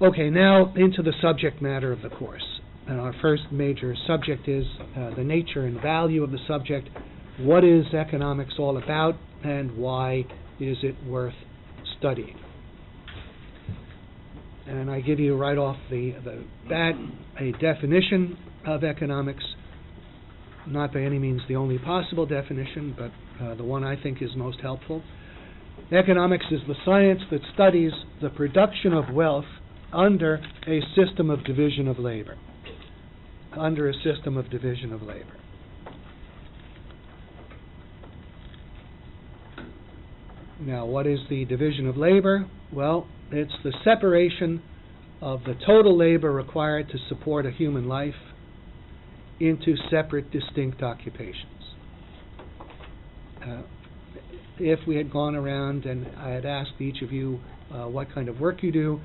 Okay, now into the subject matter of the course. And our first major subject is the nature and value of the subject. What is economics all about, and why is it worth studying? And I give you right off the bat a definition of economics, not by any means the only possible definition, but the one I think is most helpful. Economics is the science that studies the production of wealth under a system of division of labor. Under a system of division of labor. Now, what is the division of labor? Well, it's the separation of the total labor required to support a human life into separate, distinct occupations. If we had gone around and I had asked each of you what kind of work you do,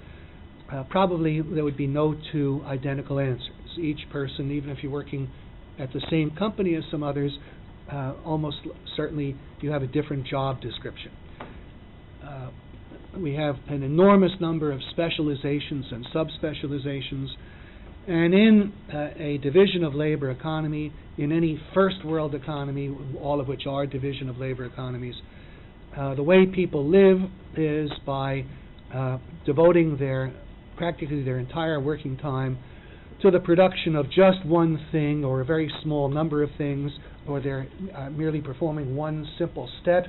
probably there would be no two identical answers. Each person, even if you're working at the same company as some others, almost certainly you have a different job description. We have an enormous number of specializations and subspecializations, and in a division of labor economy, in any first world economy, all of which are division of labor economies, the way people live is by devoting practically their entire working time to the production of just one thing or a very small number of things, or they're merely performing one simple step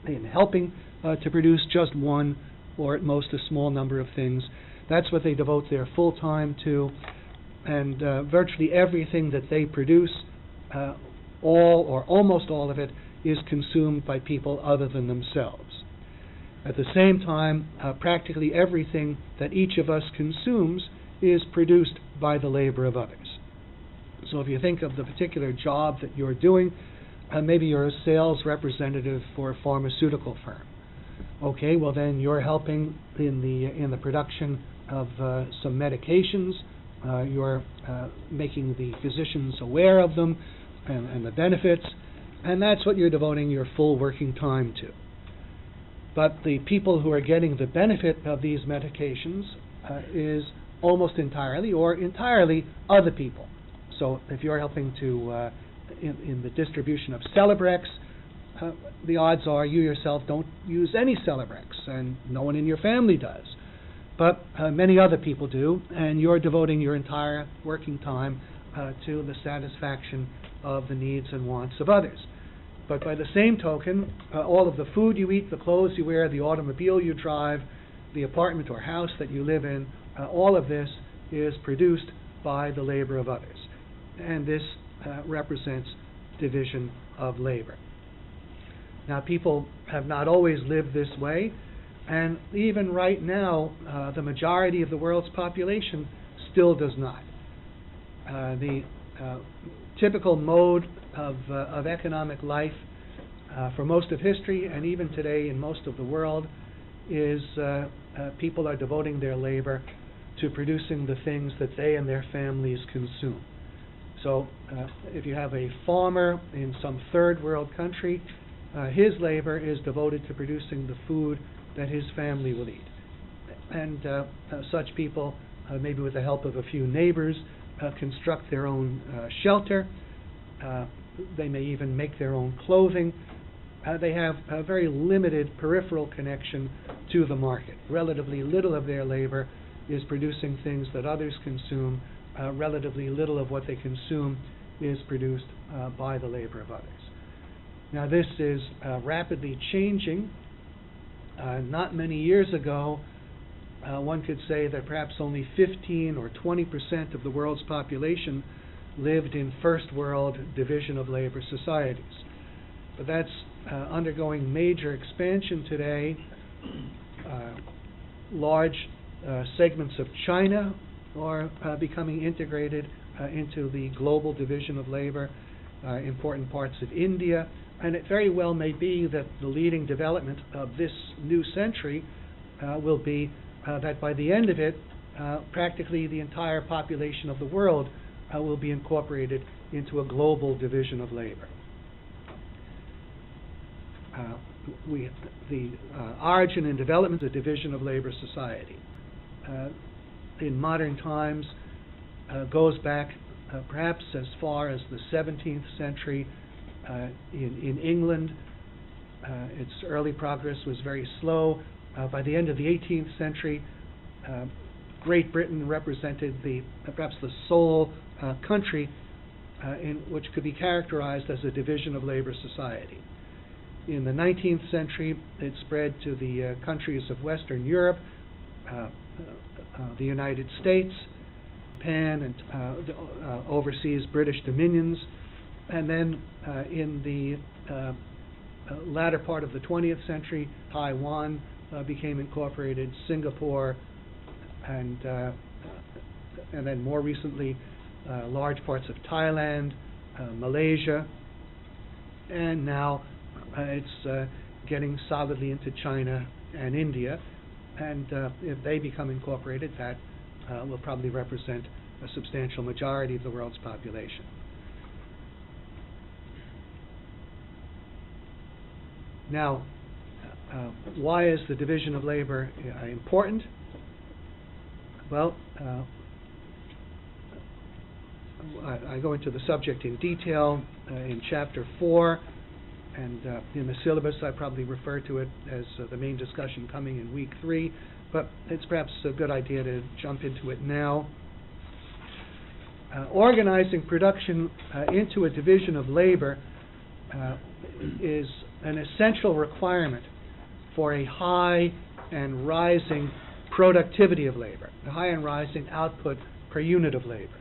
in helping to produce just one or at most a small number of things. That's what they devote their full time to, and virtually everything that they produce, all or almost all of it, is consumed by people other than themselves. At the same time, practically everything that each of us consumes is produced by the labor of others. So if you think of the particular job that you're doing, maybe you're a sales representative for a pharmaceutical firm. Okay, well then you're helping in the production of some medications. You're making the physicians aware of them and the benefits, and that's what you're devoting your full working time to. But the people who are getting the benefit of these medications is almost entirely or entirely other people. So if you're helping to in the distribution of Celebrex, the odds are you yourself don't use any Celebrex, and no one in your family does. But many other people do, and you're devoting your entire working time to the satisfaction of the needs and wants of others. But by the same token, all of the food you eat, the clothes you wear, the automobile you drive, the apartment or house that you live in, all of this is produced by the labor of others. And this represents division of labor. Now, people have not always lived this way, and even right now, the majority of the world's population still does not. The typical mode of economic life for most of history and even today in most of the world is people are devoting their labor to producing the things that they and their families consume. So if you have a farmer in some third world country, his labor is devoted to producing the food that his family will eat. And such people, maybe with the help of a few neighbors, construct their own shelter. They may even make their own clothing. They have a very limited peripheral connection to the market. Relatively little of their labor is producing things that others consume. Relatively little of what they consume is produced by the labor of others. Now, this is rapidly changing. Not many years ago, one could say that perhaps only 15 or 20% of the world's population lived in first world division of labor societies. But that's undergoing major expansion today. Large segments of China are becoming integrated into the global division of labor, important parts of India, and it very well may be that the leading development of this new century will be that by the end of it, practically the entire population of the world will be incorporated into a global division of labor. The origin and development of the division of labor society. in modern times goes back perhaps as far as the 17th century in England. Its early progress was very slow. By the end of the 18th century, Great Britain represented perhaps the sole country in which could be characterized as a division of labor society. In the 19th century, it spread to the countries of Western Europe, the United States, Japan, and overseas British dominions. And then in the latter part of the 20th century, Taiwan became incorporated, Singapore, and then more recently, large parts of Thailand, Malaysia, and now it's getting solidly into China and India. And if they become incorporated, that will probably represent a substantial majority of the world's population. Now, why is the division of labor important? Well, I go into the subject in detail in Chapter 4, and in the syllabus I probably refer to it as the main discussion coming in Week 3, but it's perhaps a good idea to jump into it now. Organizing production into a division of labor is an essential requirement for a high and rising productivity of labor, a high and rising output per unit of labor.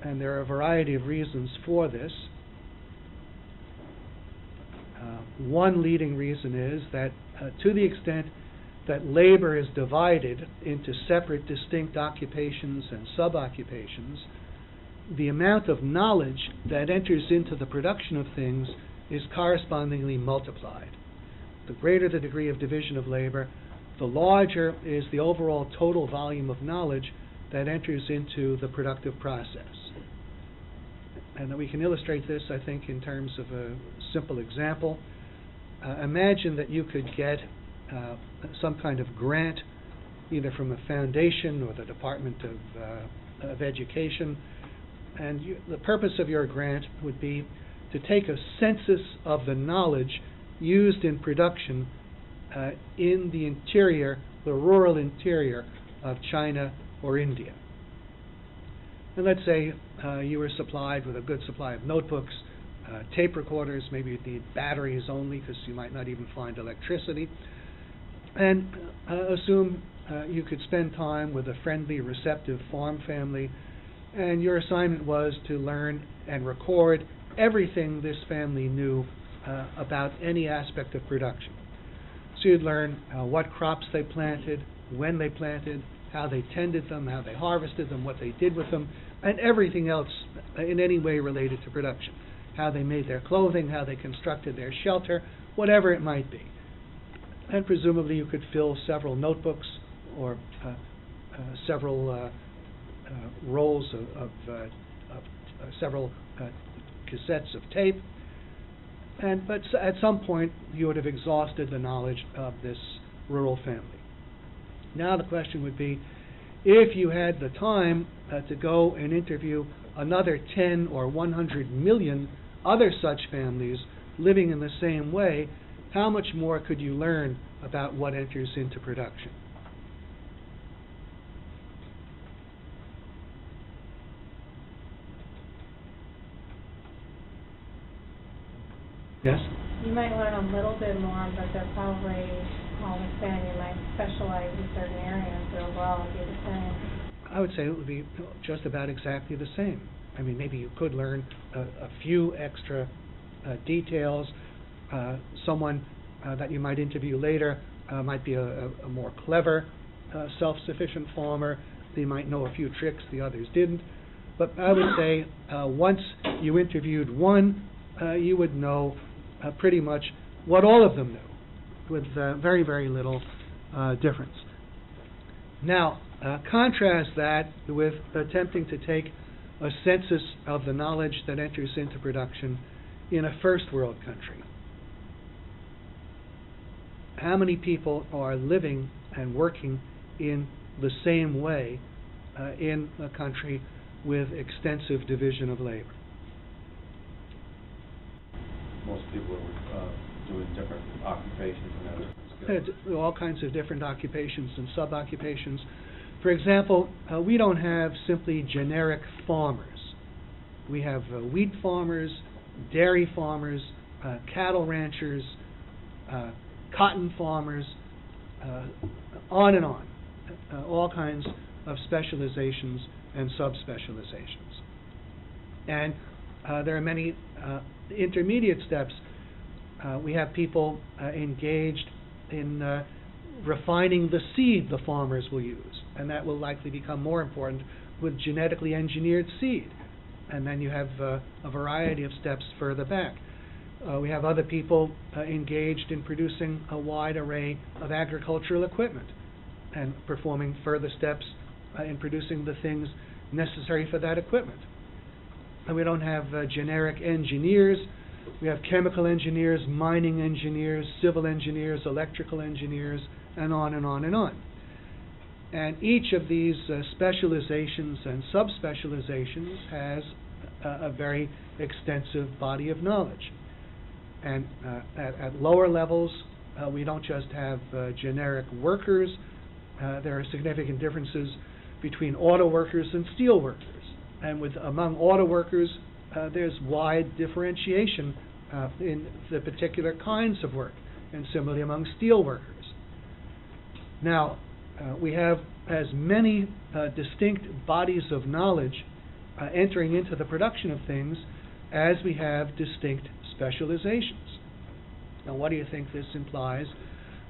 And there are a variety of reasons for this. One leading reason is that to the extent that labor is divided into separate, distinct occupations and sub-occupations, the amount of knowledge that enters into the production of things is correspondingly multiplied. The greater the degree of division of labor, the larger is the overall total volume of knowledge that enters into the productive process. And we can illustrate this, I think, in terms of a simple example. Imagine that you could get some kind of grant, either from a foundation or the Department of Education, and the purpose of your grant would be to take a census of the knowledge used in production in the interior, the rural interior of China or India. And let's say you were supplied with a good supply of notebooks, tape recorders, maybe you'd need batteries only because you might not even find electricity. And assume you could spend time with a friendly, receptive farm family, and your assignment was to learn and record everything this family knew about any aspect of production. So you'd learn what crops they planted, when they planted, how they tended them, how they harvested them, what they did with them, and everything else in any way related to production. How they made their clothing, how they constructed their shelter, whatever it might be. And presumably you could fill several notebooks or several rolls of several cassettes of tape. But at some point you would have exhausted the knowledge of this rural family. Now the question would be, if you had the time to go and interview another 10 or 100 million other such families living in the same way, how much more could you learn about what enters into production? Yes? You might learn a little bit more, but they're probably all the same. You might specialize in certain areas, but overall it'll be the same. I would say it would be just about exactly the same. I mean, maybe you could learn a few extra details. Someone that you might interview later might be a more clever, self-sufficient farmer. They might know a few tricks the others didn't. But I would say once you interviewed one, you would know pretty much what all of them knew, with very, very little difference. Now, contrast that with attempting to take a census of the knowledge that enters into production in a first world country. How many people are living and working in the same way in a country with extensive division of labor. Most people are doing different occupations and other skills. All kinds of different occupations and sub-occupations. For example, we don't have simply generic farmers. We have wheat farmers, dairy farmers, cattle ranchers, cotton farmers, on and on. All kinds of specializations and sub-specializations. And there are many intermediate steps. We have people engaged in refining the seed the farmers will use, and that will likely become more important with genetically engineered seed. And then you have a variety of steps further back. We have other people engaged in producing a wide array of agricultural equipment and performing further steps in producing the things necessary for that equipment. And we don't have generic engineers. We have chemical engineers, mining engineers, civil engineers, electrical engineers, and on and on and on. And each of these specializations and subspecializations has a very extensive body of knowledge. And at lower levels, we don't just have generic workers. There are significant differences between auto workers and steel workers. And among auto workers, there's wide differentiation in the particular kinds of work, and similarly among steel workers. Now, we have as many distinct bodies of knowledge entering into the production of things as we have distinct specializations. Now, what do you think this implies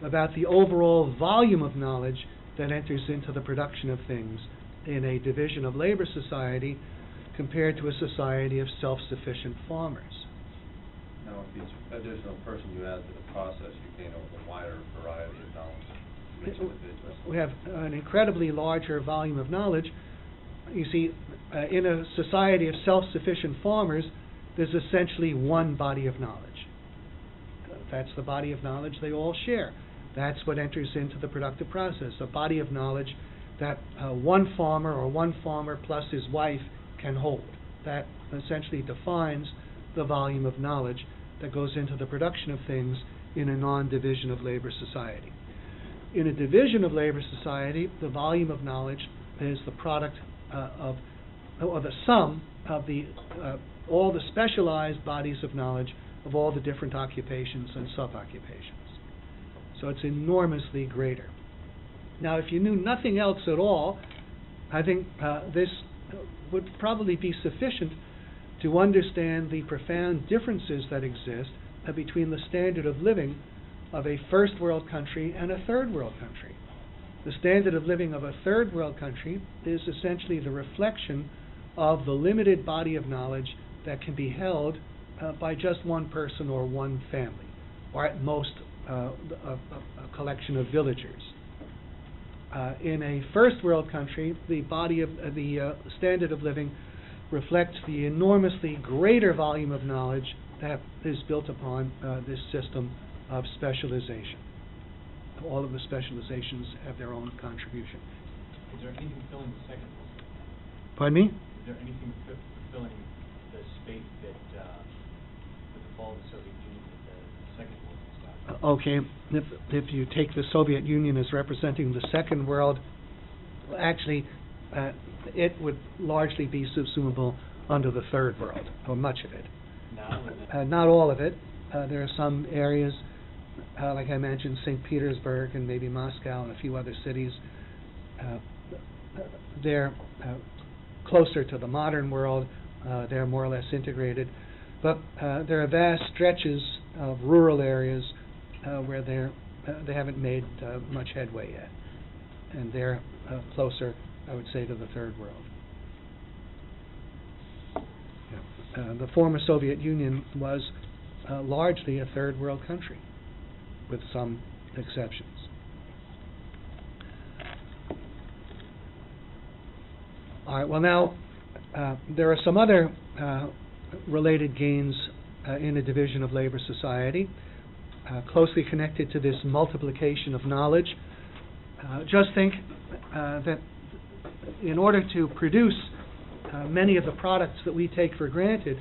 about the overall volume of knowledge that enters into the production of things in a division of labor society compared to a society of self-sufficient farmers? Now, with each additional person you add to the process, you gain a wider variety of knowledge from each individual. We have an incredibly larger volume of knowledge. You see, in a society of self-sufficient farmers, there's essentially one body of knowledge. That's the body of knowledge they all share. That's what enters into the productive process, a body of knowledge that one farmer or one farmer plus his wife can hold. That essentially defines the volume of knowledge that goes into the production of things in a non-division of labor society. In a division of labor society, the volume of knowledge is the product or the sum of all the specialized bodies of knowledge of all the different occupations and sub-occupations. So it's enormously greater. Now, if you knew nothing else at all, I think this would probably be sufficient to understand the profound differences that exist between the standard of living of a first world country and a third world country. The standard of living of a third world country is essentially the reflection of the limited body of knowledge that can be held by just one person or one family, or at most a collection of villagers. In a first world country, the body of the standard of living reflects the enormously greater volume of knowledge that is built upon this system of specialization. All of the specializations have their own contribution. Is there anything filling the second world? Pardon me? Is there anything filling the space that with the fall of the Soviet Union that the second world was got? Okay, if you take the Soviet Union as representing the second world, actually it would largely be subsumable under the third world, or much of it. Not all of it. There are some areas, like I mentioned, St. Petersburg and maybe Moscow and a few other cities. They're closer to the modern world. They're more or less integrated. But there are vast stretches of rural areas where they haven't made much headway yet. And they're closer, I would say, to the third world. The former Soviet Union was largely a third world country, with some exceptions. All right, well now, there are some other related gains in a division of labor society, closely connected to this multiplication of knowledge. Just think that in order to produce many of the products that we take for granted,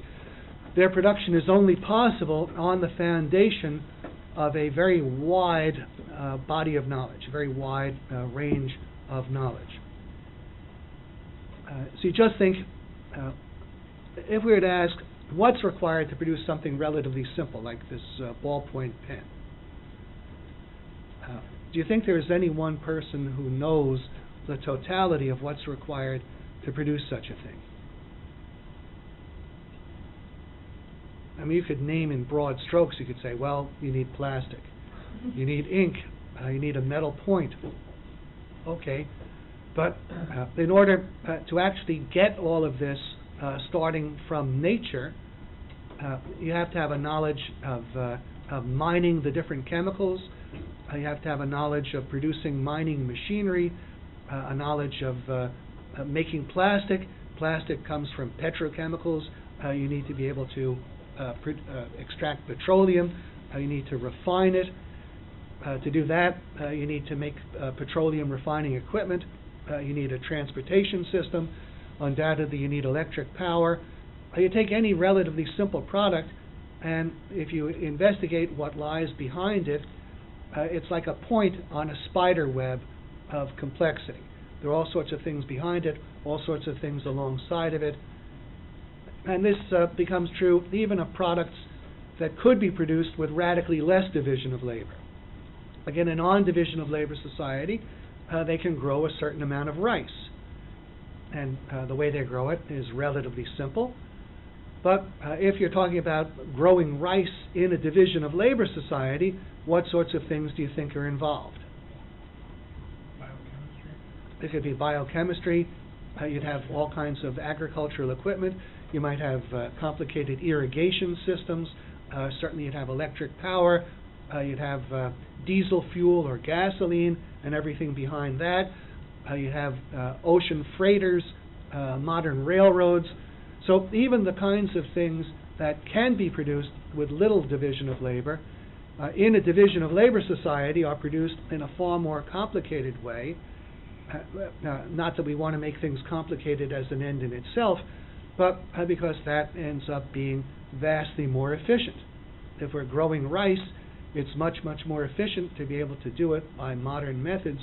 their production is only possible on the foundation of a very wide body of knowledge, a very wide range of knowledge. So you just think, if we were to ask, what's required to produce something relatively simple, like this ballpoint pen? Do you think there's any one person who knows the totality of what's required to produce such a thing? I mean, you could name in broad strokes. You could say, well, you need plastic, you need ink, you need a metal point. Okay, but in order to actually get all of this starting from nature, you have to have a knowledge of mining the different chemicals. You have to have a knowledge of producing mining machinery, a knowledge of making plastic. Plastic comes from petrochemicals. You need to be able to extract petroleum. You need to refine it. To do that, you need to make petroleum refining equipment. You need a transportation system. Undoubtedly, you need electric power. You take any relatively simple product, and if you investigate what lies behind it, it's like a point on a spider web of complexity. There are all sorts of things behind it, all sorts of things alongside of it. And this becomes true even of products that could be produced with radically less division of labor. Again, in non-division of labor society, they can grow a certain amount of rice. And the way they grow it is relatively simple. But if you're talking about growing rice in a division of labor society, what sorts of things do you think are involved? Biochemistry. It could be biochemistry. You'd have all kinds of agricultural equipment. You might have complicated irrigation systems. Certainly you'd have electric power. You'd have diesel fuel or gasoline and everything behind that. You have ocean freighters, modern railroads. So even the kinds of things that can be produced with little division of labor in a division of labor society are produced in a far more complicated way. Not that we want to make things complicated as an end in itself, but because that ends up being vastly more efficient. If we're growing rice, it's much, much more efficient to be able to do it by modern methods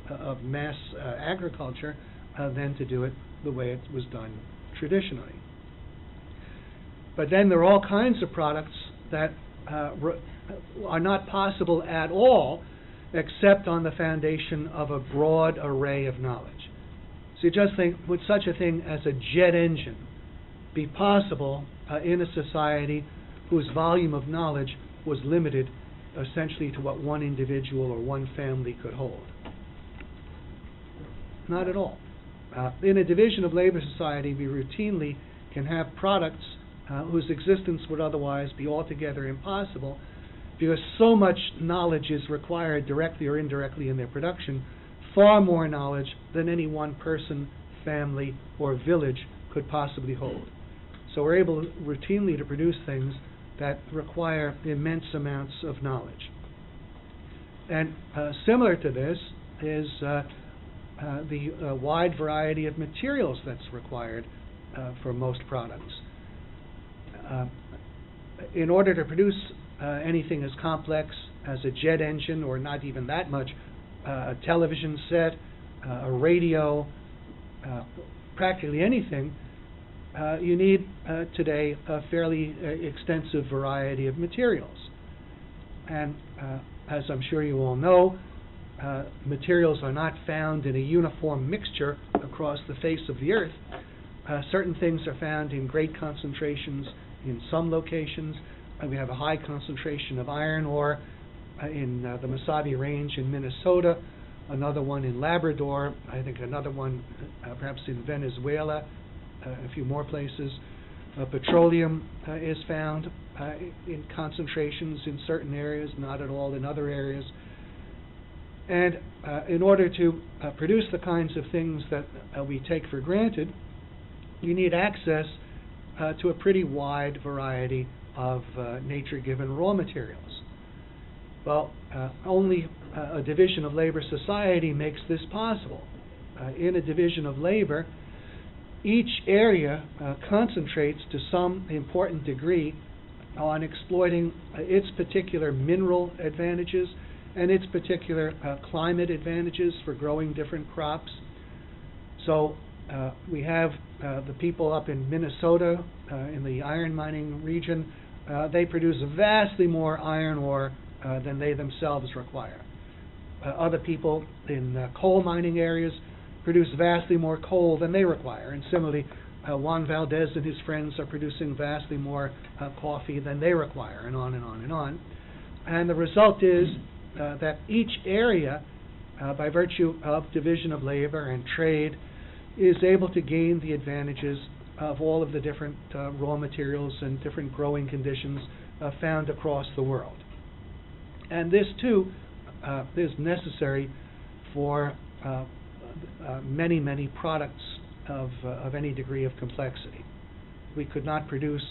of mass agriculture than to do it the way it was done traditionally. But then there are all kinds of products that are not possible at all except on the foundation of a broad array of knowledge. So you just think, would such a thing as a jet engine be possible in a society whose volume of knowledge was limited essentially to what one individual or one family could hold? Not at all. In a division of labor society, we routinely can have products whose existence would otherwise be altogether impossible because so much knowledge is required directly or indirectly in their production, far more knowledge than any one person, family, or village could possibly hold. So we're able routinely to produce things that require immense amounts of knowledge. And similar to this is the wide variety of materials that's required for most products. In order to produce anything as complex as a jet engine, or not even that much, a television set, a radio, practically anything, you need today a fairly extensive variety of materials. And as I'm sure you all know, materials are not found in a uniform mixture across the face of the earth. Certain things are found in great concentrations in some locations. We have a high concentration of iron ore in the Mesabi Range in Minnesota, another one in Labrador, I think another one perhaps in Venezuela, a few more places. Petroleum is found in concentrations in certain areas, not at all in other areas. And in order to produce the kinds of things that we take for granted, you need access to a pretty wide variety of nature-given raw materials. Well, only a division of labor society makes this possible. in a division of labor, each area concentrates to some important degree on exploiting its particular mineral advantages and its particular climate advantages for growing different crops. So we have the people up in Minnesota in the iron mining region. They produce vastly more iron ore than they themselves require. Other people in coal mining areas produce vastly more coal than they require. And similarly, Juan Valdez and his friends are producing vastly more coffee than they require, and on and on and on. And the result is that each area, by virtue of division of labor and trade, is able to gain the advantages of all of the different raw materials and different growing conditions found across the world. And this, too, is necessary for many, many products of any degree of complexity. We could not produce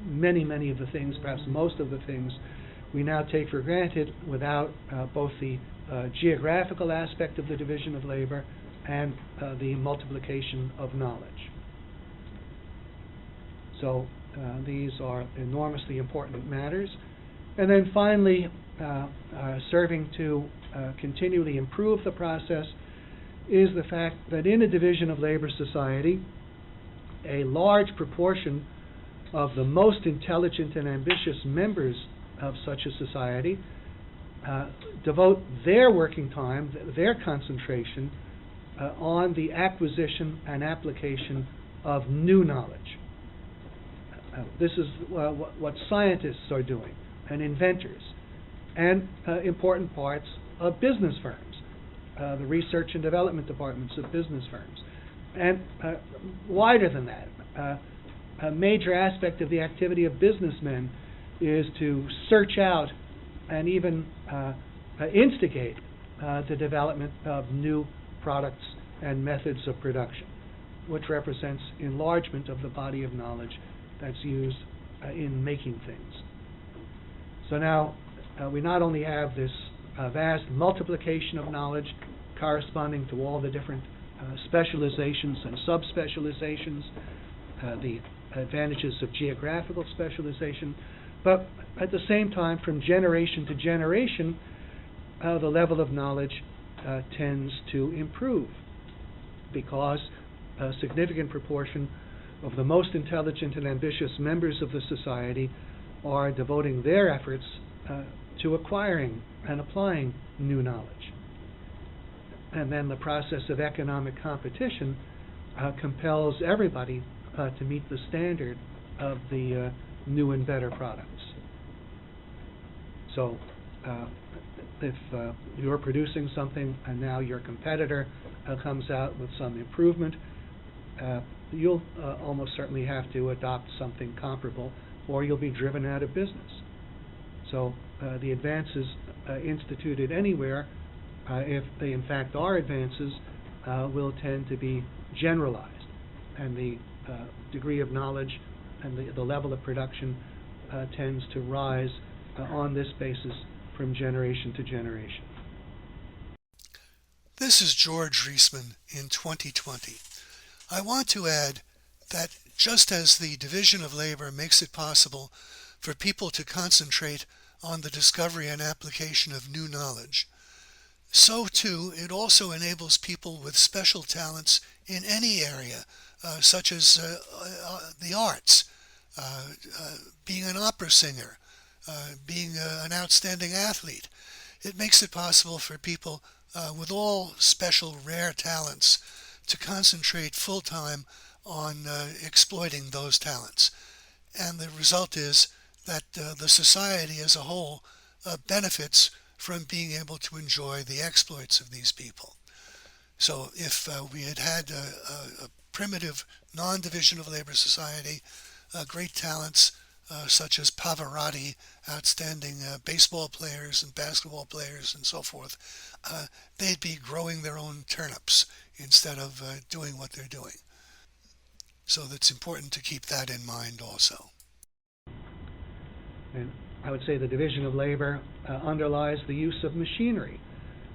many of the things, perhaps most of the things, we now take for granted without both the geographical aspect of the division of labor and the multiplication of knowledge. So these are enormously important matters. And then finally, serving to continually improve the process is the fact that in a division of labor society, a large proportion of the most intelligent and ambitious members of such a society devote their working time, their concentration, on the acquisition and application of new knowledge. This is what scientists are doing, and inventors, and important parts of business firms, the research and development departments of business firms. And wider than that, a major aspect of the activity of businessmen is to search out and even instigate the development of new products and methods of production, which represents enlargement of the body of knowledge that's used in making things. So now we not only have this vast multiplication of knowledge corresponding to all the different specializations and subspecializations, the advantages of geographical specialization, but at the same time, from generation to generation, the level of knowledge tends to improve, because a significant proportion of the most intelligent and ambitious members of the society are devoting their efforts to acquiring and applying new knowledge. And then the process of economic competition compels everybody to meet the standard of the new and better products. So if you're producing something and now your competitor comes out with some improvement, you'll almost certainly have to adopt something comparable, or you'll be driven out of business. So the advances instituted anywhere, if they in fact are advances, will tend to be generalized, and the degree of knowledge and the level of production tends to rise on this basis from generation to generation. This is George Reisman in 2020. I want to add that just as the division of labor makes it possible for people to concentrate on the discovery and application of new knowledge, so too it also enables people with special talents in any area, such as the arts, being an opera singer, being an outstanding athlete. It makes it possible for people with all special rare talents to concentrate full-time on exploiting those talents. And the result is that the society as a whole benefits from being able to enjoy the exploits of these people. So if we had had a primitive non-division of labor society, great talents such as Pavarotti, outstanding baseball players and basketball players and so forth, they'd be growing their own turnips instead of doing what they're doing. So it's important to keep that in mind also. And I would say the division of labor underlies the use of machinery.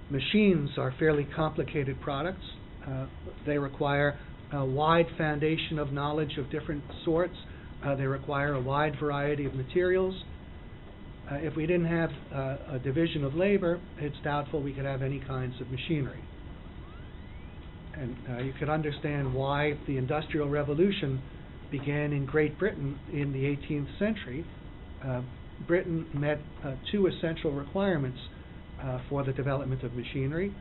Machines are fairly complicated products. They require a wide foundation of knowledge of different sorts. They require a wide variety of materials. If we didn't have a division of labor, it's doubtful we could have any kinds of machinery. And you could understand why the Industrial Revolution began in Great Britain in the 18th century. Britain met two essential requirements for the development of machinery.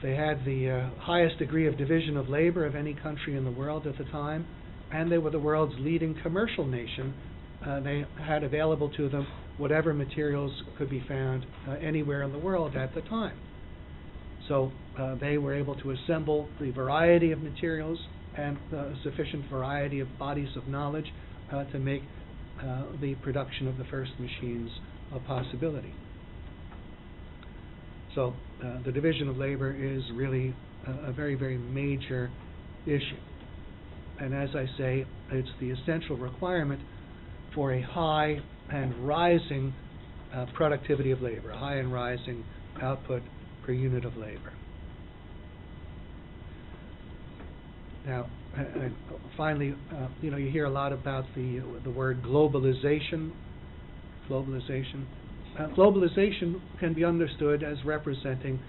They had the highest degree of division of labor of any country in the world at the time, and they were the world's leading commercial nation. They had available to them whatever materials could be found anywhere in the world at the time. So they were able to assemble the variety of materials and a sufficient variety of bodies of knowledge to make the production of the first machines a possibility. So the division of labor is really a very, very major issue. And as I say, it's the essential requirement for a high and rising productivity of labor, a high and rising output per unit of labor. Now, finally, you hear a lot about the word globalization. Globalization can be understood as representing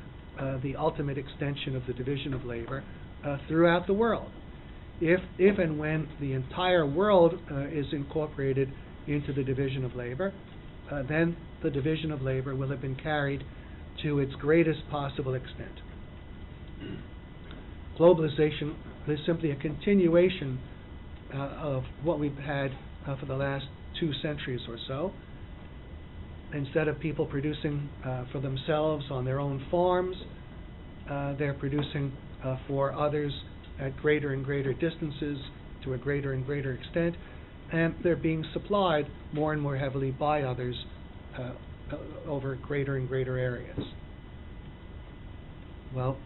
the ultimate extension of the division of labor throughout the world. If and when the entire world is incorporated into the division of labor, then the division of labor will have been carried to its greatest possible extent. Globalization is simply a continuation of what we've had for the last 2 centuries or so. Instead of people producing for themselves on their own farms, they're producing for others at greater and greater distances to a greater and greater extent, and they're being supplied more and more heavily by others over greater and greater areas. Well,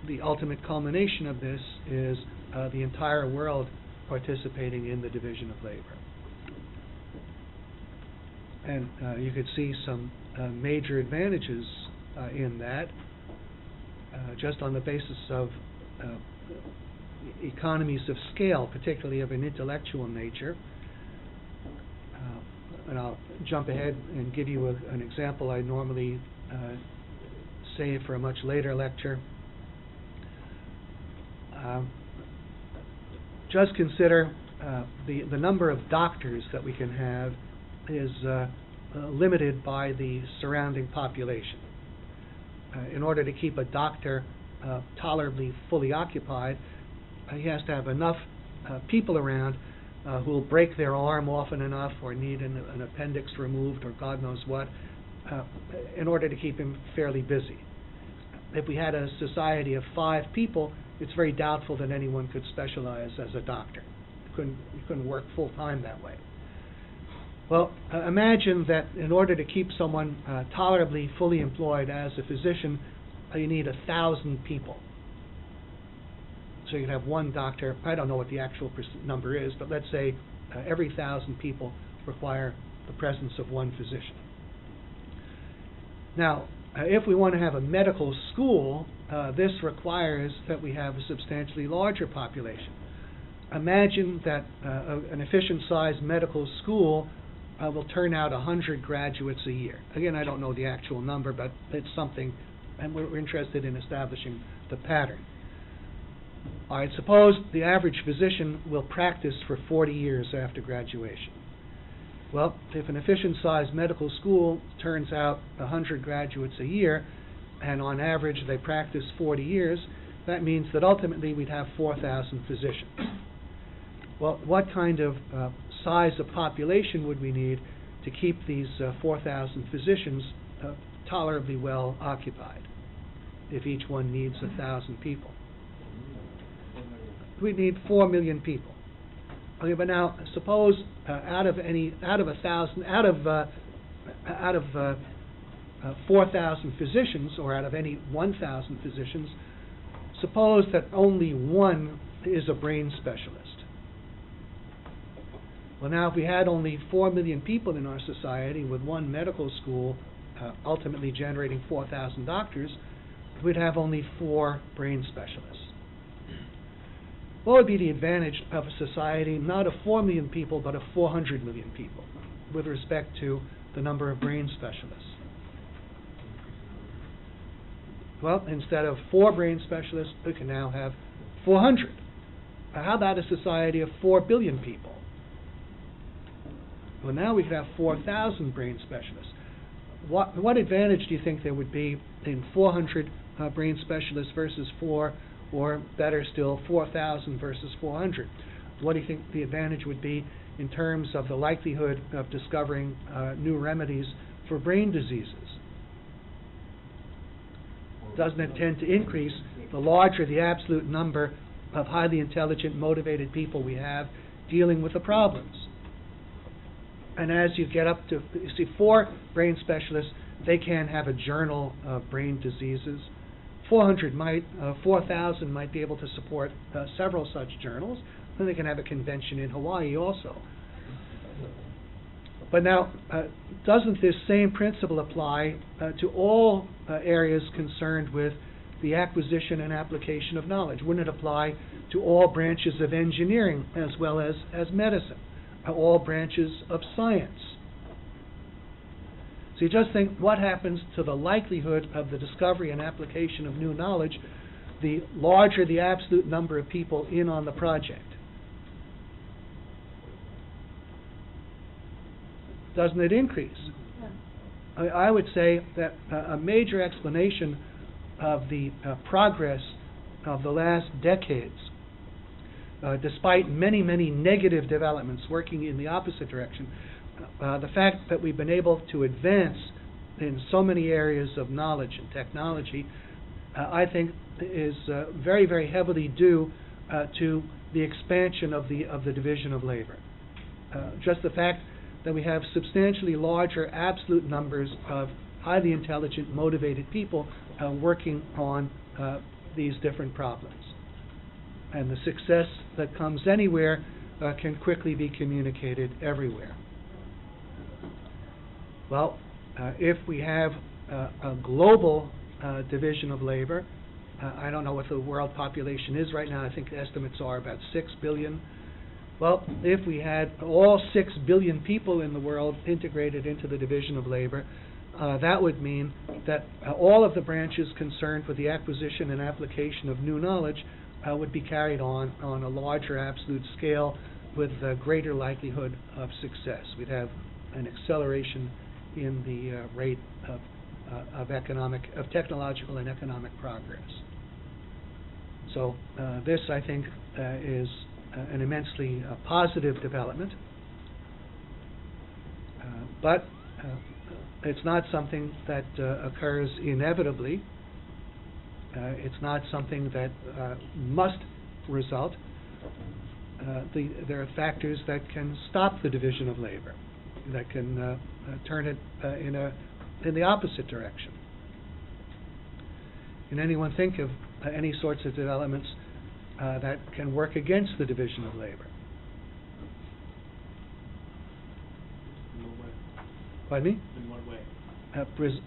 the ultimate culmination of this is the entire world participating in the division of labor. And you could see some major advantages in that, just on the basis of economies of scale, particularly of an intellectual nature. And I'll jump ahead and give you an example I normally save for a much later lecture. Just consider the number of doctors that we can have is limited by the surrounding population. In order to keep a doctor tolerably fully occupied, he has to have enough people around who will break their arm often enough or need an appendix removed or God knows what in order to keep him fairly busy. If we had a society of 5 people, it's very doubtful that anyone could specialize as a doctor. You couldn't work full time that way. Well, imagine that in order to keep someone tolerably fully employed as a physician, you need 1,000 people. So you'd have one doctor. I don't know what the actual number is, but let's say every 1,000 people require the presence of one physician. Now, if we want to have a medical school, this requires that we have a substantially larger population. Imagine that an efficient-sized medical school will turn out 100 graduates a year. Again, I don't know the actual number, but it's something, and we're interested in establishing the pattern. All right, suppose the average physician will practice for 40 years after graduation. Well, if an efficient-sized medical school turns out 100 graduates a year, and on average they practice 40 years, that means that ultimately we'd have 4,000 physicians. Well, what kind of size of population would we need to keep these 4,000 physicians tolerably well occupied, if each one needs 1,000 people? We need 4 million people. Okay, but now suppose out of 4,000 physicians, or out of any 1,000 physicians, suppose that only one is a brain specialist. Well, now if we had only 4 million people in our society with one medical school ultimately generating 4,000 doctors, we'd have only 4 brain specialists. What would be the advantage of a society not of 4 million people, but of 400 million people, with respect to the number of brain specialists? Well, instead of 4 brain specialists, we can now have 400. How about a society of 4 billion people? Well, now we could have 4,000 brain specialists. What advantage do you think there would be in 400 brain specialists versus 4, or better still, 4,000 versus 400? What do you think the advantage would be in terms of the likelihood of discovering new remedies for brain diseases? Doesn't it tend to increase the larger the absolute number of highly intelligent, motivated people we have dealing with the problems? And as you get up to, you see, 4 brain specialists, they can have a journal of brain diseases. 4,000 might be able to support several such journals. Then they can have a convention in Hawaii also. But now, doesn't this same principle apply to all areas concerned with the acquisition and application of knowledge? Wouldn't it apply to all branches of engineering as well as medicine, all branches of science? So you just think, what happens to the likelihood of the discovery and application of new knowledge the larger the absolute number of people in on the project? Doesn't it increase? Yeah. I would say that a major explanation of the progress of the last decades, despite many, many negative developments working in the opposite direction, the fact that we've been able to advance in so many areas of knowledge and technology, I think is very, very heavily due to the expansion of the division of labor. Just the fact that we have substantially larger absolute numbers of highly intelligent, motivated people working on these different problems. And the success that comes anywhere can quickly be communicated everywhere. Well, if we have a global division of labor, I don't know what the world population is right now. I think estimates are about 6 billion. Well, if we had all 6 billion people in the world integrated into the division of labor, that would mean that all of the branches concerned with the acquisition and application of new knowledge would be carried on a larger absolute scale with a greater likelihood of success. We'd have an acceleration in the rate of technological and economic progress. So this, I think, is an immensely positive development, but it's not something that occurs inevitably. It's not something that must result. There are factors that can stop the division of labor, that can turn it in the opposite direction. Can anyone think of any sorts of developments that can work against the division of labor? In what way? Pardon me? In what way?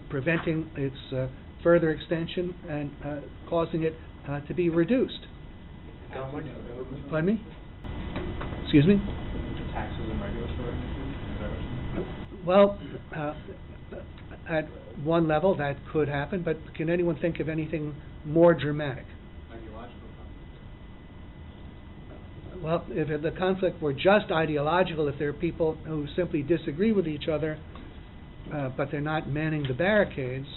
Preventing its further extension and causing it to be reduced. Pardon me? Excuse me? Taxes and regulatory issues? Well, at one level that could happen, but can anyone think of anything more dramatic? Ideological conflict. Well, if the conflict were just ideological, if there are people who simply disagree with each other, but they're not manning the barricades,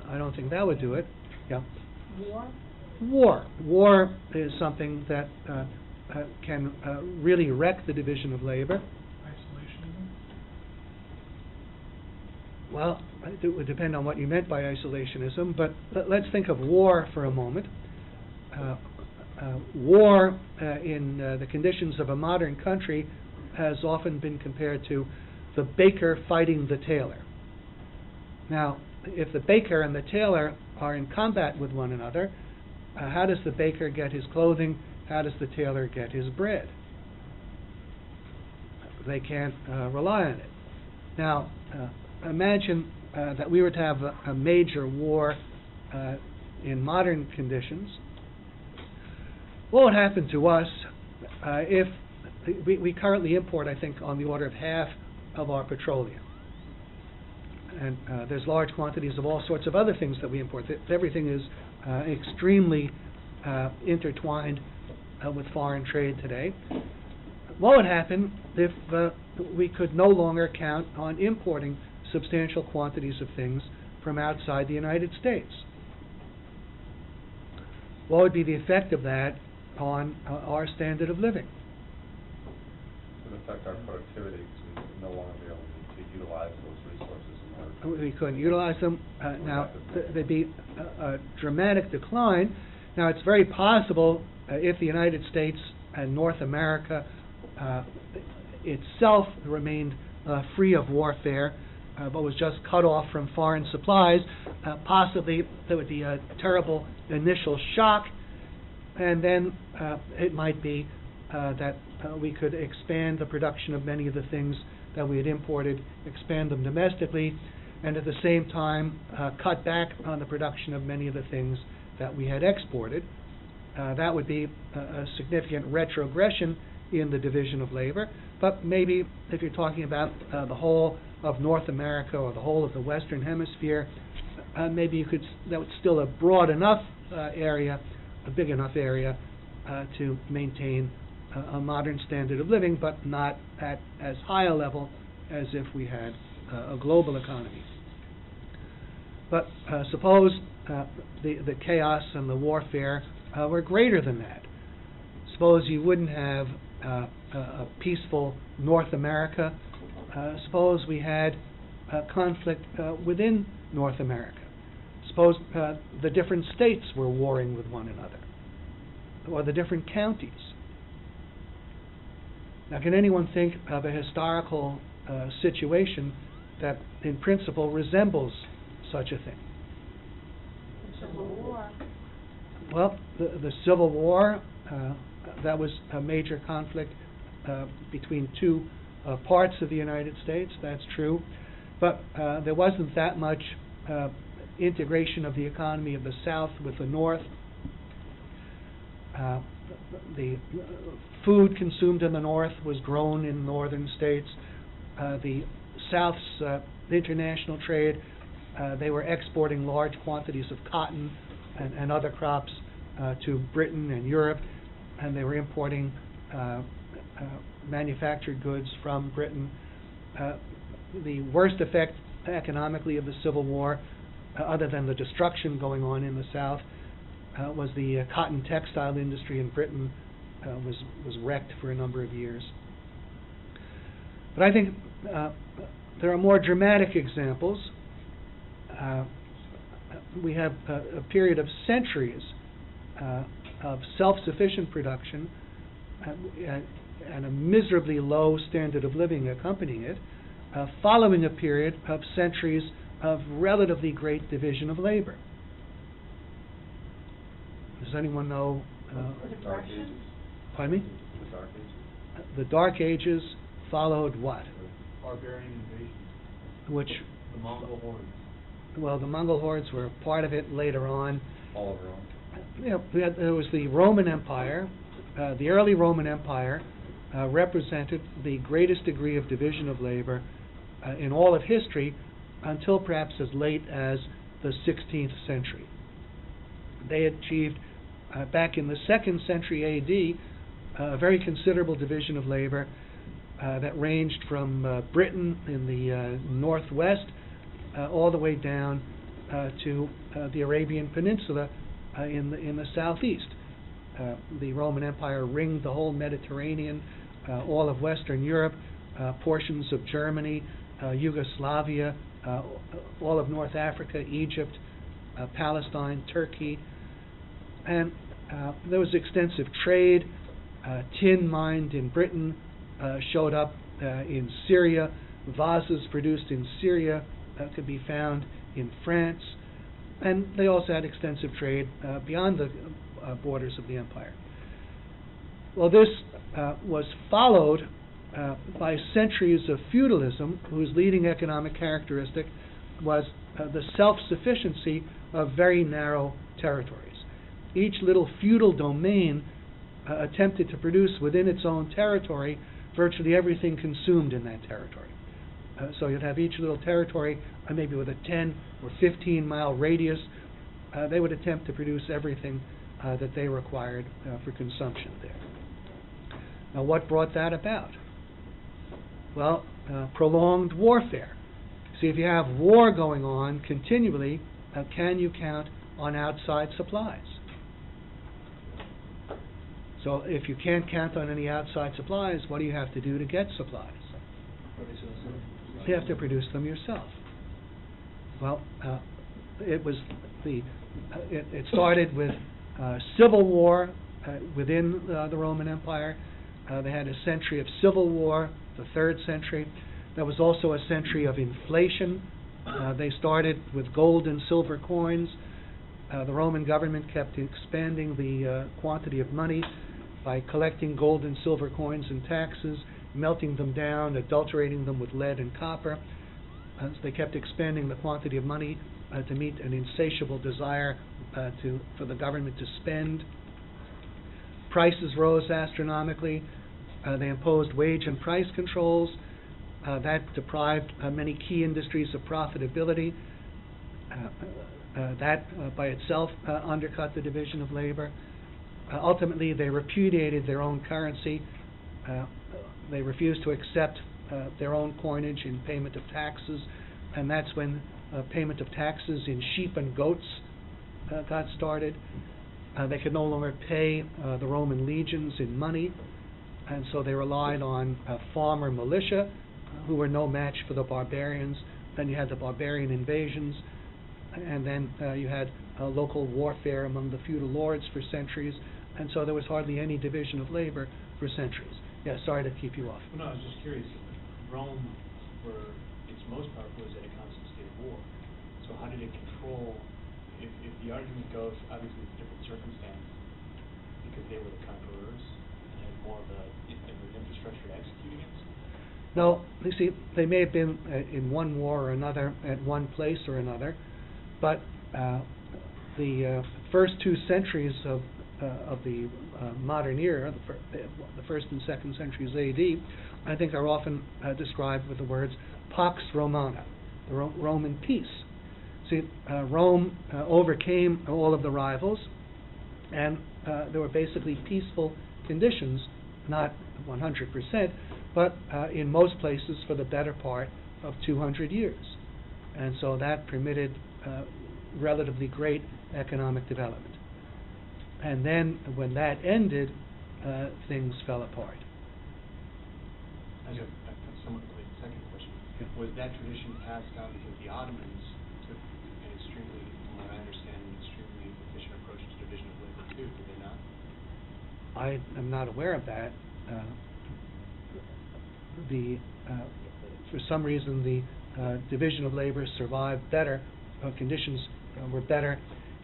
I don't think that would do it. Yeah. War is something that can really wreck the division of labor. Isolationism? Well, it would depend on what you meant by isolationism, but let's think of war for a moment. War in the conditions of a modern country has often been compared to the baker fighting the tailor. Now, if the baker and the tailor are in combat with one another, how does the baker get his clothing? How does the tailor get his bread? They can't rely on it. Now, imagine that we were to have a major war in modern conditions, what would happen to us if we currently import, I think, on the order of half of our petroleum. And there's large quantities of all sorts of other things that we import. Everything is extremely intertwined with foreign trade today. What would happen if we could no longer count on importing substantial quantities of things from outside the United States? What would be the effect of that on our standard of living? It would affect our productivity because we would no longer be able to utilize those resources in order to... We couldn't utilize them. Now, there'd be a dramatic decline. Now, it's very possible if the United States and North America itself remained free of warfare, but was just cut off from foreign supplies, possibly there would be a terrible initial shock, and then it might be that we could expand the production of many of the things that we had imported, expand them domestically, and at the same time cut back on the production of many of the things that we had exported. That would be a significant retrogression in the division of labor, but maybe if you're talking about the whole of North America or the whole of the Western Hemisphere, maybe you could, that was still a broad enough area, a big enough area to maintain a modern standard of living, but not at as high a level as if we had a global economy. But suppose the chaos and the warfare were greater than that. Suppose you wouldn't have a peaceful North America. Suppose we had conflict within North America. Suppose the different states were warring with one another, or the different counties. Now, can anyone think of a historical situation that, in principle, resembles such a thing? Civil War. Well, the Civil War, that was a major conflict between two parts of the United States, that's true. But there wasn't that much integration of the economy of the South with the North. The food consumed in the North was grown in northern states. The South's international trade, they were exporting large quantities of cotton and other crops to Britain and Europe, and they were importing manufactured goods from Britain. The worst effect economically of the Civil War, other than the destruction going on in the South, was the cotton textile industry in Britain was wrecked for a number of years. But I think there are more dramatic examples. We have a period of centuries of self-sufficient production and a miserably low standard of living accompanying it, following a period of centuries of relatively great division of labor. Does anyone know? The Dark Ages. Pardon me? The Dark Ages. The Dark Ages followed what? Barbarian invasion. Which? The Mongol hordes. Well, the Mongol hordes were part of it later on. All over Rome. There was the Roman Empire. The early Roman Empire represented the greatest degree of division of labor in all of history until perhaps as late as the 16th century. They achieved, back in the 2nd century A.D., a very considerable division of labor that ranged from Britain in the northwest all the way down to the Arabian Peninsula in the southeast. The Roman Empire ringed the whole Mediterranean, all of Western Europe, portions of Germany, Yugoslavia, all of North Africa, Egypt, Palestine, Turkey, and there was extensive trade. Tin mined in Britain showed up in Syria. Vases produced in Syria could be found in France, and they also had extensive trade beyond the borders of the empire. Well, this was followed by centuries of feudalism, whose leading economic characteristic was the self-sufficiency of very narrow territories. Each little feudal domain attempted to produce within its own territory virtually everything consumed in that territory. So you'd have each little territory, maybe with a 10 or 15 mile radius, they would attempt to produce everything that they required for consumption there. Now, what brought that about? Well, prolonged warfare. See, if you have war going on continually, can you count on outside supplies? So if you can't count on any outside supplies, what do you have to do to get supplies? You have to produce them yourself. Well, it started with civil war within the Roman Empire. They had a century of civil war, the 3rd century. There was also a century of inflation. They started with gold and silver coins. The Roman government kept expanding the quantity of money by collecting gold and silver coins and taxes, melting them down, adulterating them with lead and copper. So they kept expanding the quantity of money to meet an insatiable desire for the government to spend. Prices rose astronomically. They imposed wage and price controls. That deprived many key industries of profitability. That by itself undercut the division of labor. Ultimately, they repudiated their own currency. They refused to accept their own coinage in payment of taxes, and that's when payment of taxes in sheep and goats got started. They could no longer pay the Roman legions in money, and so they relied on farmer militia, who were no match for the barbarians. Then you had the barbarian invasions, and then you had local warfare among the feudal lords for centuries, and so there was hardly any division of labor for centuries. Yeah, sorry to keep you off. Well, no, I was just curious. Rome, for its most part, was at a constant state of war. So how did it control, if the argument goes, obviously it's a different circumstance, because they were the conquerors and had more of an infrastructure to execute against? No, you see, they may have been in one war or another, at one place or another, but the first 2 centuries of the modern era, the 1st and 2nd centuries A.D., I think are often described with the words Pax Romana, the Roman peace. See, Rome overcame all of the rivals, and there were basically peaceful conditions, not 100%, but in most places for the better part of 200 years. And so that permitted relatively great economic development. And then when that ended, things fell apart. I have a somewhat related second question. Yeah. Was that tradition passed down because the Ottomans took an extremely, from what I understand, an extremely efficient approach to division of labor too, did they not? I am not aware of that. For some reason, the division of labor survived better. Conditions were better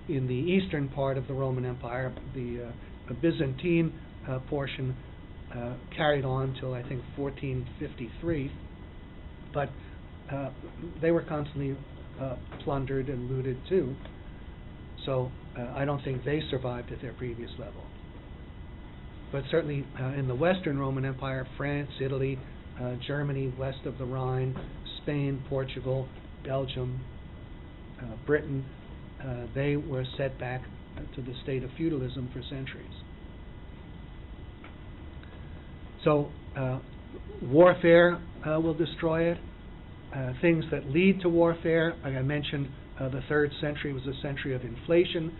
in the eastern part of the Roman Empire. The Byzantine portion carried on till I think 1453, but they were constantly plundered and looted too. So I don't think they survived at their previous level. But certainly in the Western Roman Empire, France, Italy, Germany west of the Rhine, Spain, Portugal, Belgium, Britain, they were set back to the state of feudalism for centuries. So warfare will destroy it. Things that lead to warfare, like I mentioned, the 3rd century was a century of inflation